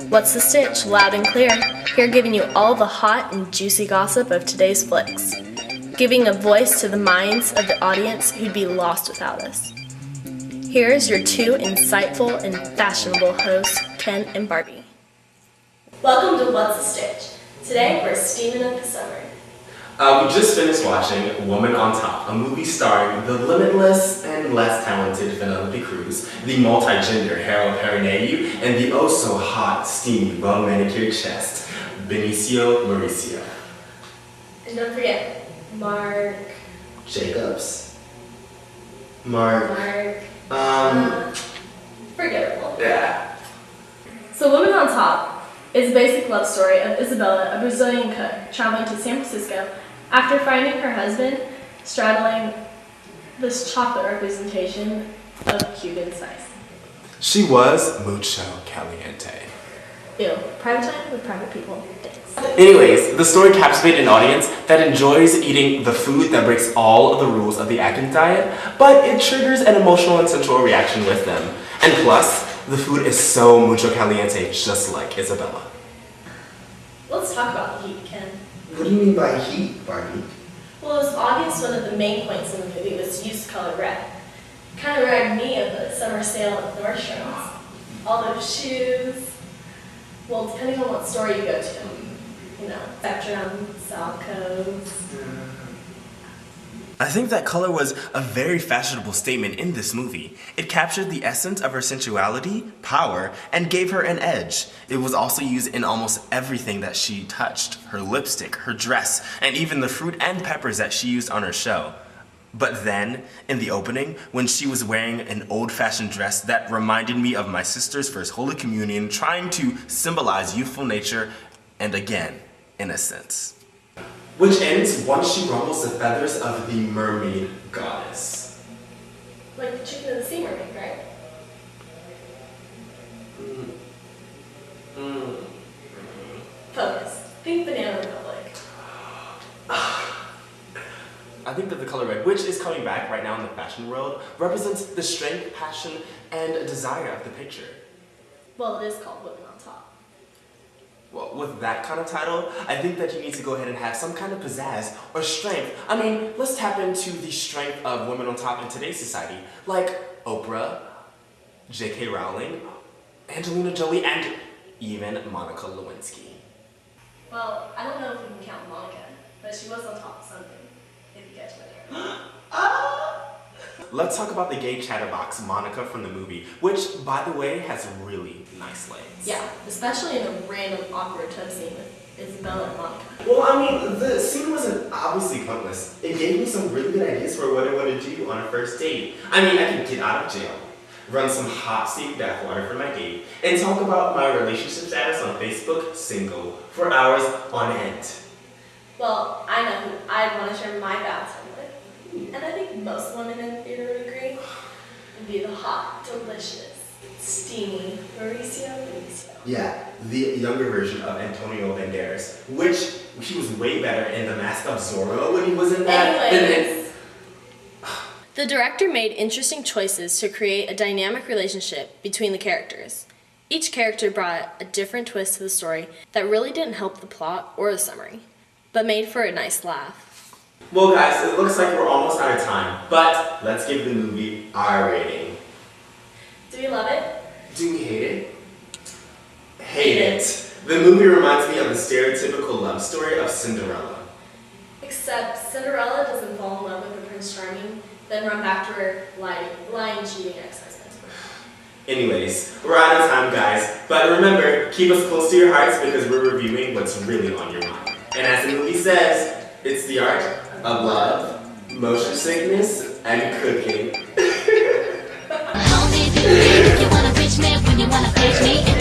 What's the Stitch? Loud and clear. Here giving you all the hot and juicy gossip of today's flicks. Giving a voice to the minds of the audience who'd be lost without us. Here's your two insightful and fashionable hosts, Ken and Barbie. Welcome to What's the Stitch? Today we're steaming up the summer. We just finished watching Woman on Top, a movie starring the limitless and less talented Penelope Cruz, the multi-gender Harold Perrineau, and the oh-so-hot, steamy, well-manicured chest, Benicio Mauricio. And don't forget, Mark Jacobs. forgettable. Yeah. So Woman on Top is a basic love story of Isabella, a Brazilian cook, traveling to San Francisco after finding her husband straddling this chocolate representation of Cuban spice. She was mucho caliente. Ew, private time with private people. Thanks. Anyways, the story captivated an audience that enjoys eating the food that breaks all of the rules of the Atkins diet, but it triggers an emotional and sensual reaction with them. And plus, the food is so mucho caliente, just like Isabella. Let's talk about the heat, Ken. What do you mean by heat, Barbie? Well, it was obvious one of the main points in the movie was to use the color red. Kind of reminded me of the summer sale at Nordstrom's. All those shoes. Well, depending on what store you go to. You know, Spectrum, Salco's. I think that color was a very fashionable statement in this movie. It captured the essence of her sensuality, power, and gave her an edge. It was also used in almost everything that she touched. Her lipstick, her dress, and even the fruit and peppers that she used on her show. But then, in the opening, when she was wearing an old-fashioned dress that reminded me of my sister's first Holy Communion, trying to symbolize youthful nature and, again, innocence. Which ends once she ruffles the feathers of the mermaid goddess. Like the Chicken of the Sea Mermaid, right? Focus. Think Banana Republic. I think that the color red, which is coming back right now in the fashion world, represents the strength, passion, and desire of the picture. Well, it is called Women on Top. Well, with that kind of title, I think that you need to go ahead and have some kind of pizzazz or strength. I mean, let's tap into the strength of women on top in today's society, like Oprah, J.K. Rowling, Angelina Jolie, and even Monica Lewinsky. Well, I don't know if we can count Monica, but she was on top of something, if you catch my drift. Let's talk about the gay chatterbox Monica from the movie, which, by the way, has really nice legs. Yeah, especially in a random awkward tub scene with Isabella and Monica. Well, I mean, the scene wasn't obviously pointless. It gave me some really good ideas for what I want to do on a first date. I mean, I could get out of jail, run some hot steamy bathwater for my date, and talk about my relationship status on Facebook, single, for hours on end. Well, I know who I'd want to share my bathroom with, and I think most women in the theater would agree, would be the hot, delicious, steamy Mauricio Benicio. Yeah, the younger version of Antonio Banderas, which he was way better in The Mask of Zorro when he was in that. Anyways. The director made interesting choices to create a dynamic relationship between the characters. Each character brought a different twist to the story that really didn't help the plot or the summary, but made for a nice laugh. Well guys, it looks like we're almost out of time, but let's give the movie our rating. Do we love it? Do we hate it? Hate it. The movie reminds me of the stereotypical love story of Cinderella. Except Cinderella doesn't fall in love with her Prince Charming, then run back to her lying, cheating ex-husband. Anyways, we're out of time guys, but remember, keep us close to your hearts because we're reviewing what's really on your mind. And as the movie says, it's the art of love, motion sickness, and cooking. Only if you wanna reach me when you wanna page me.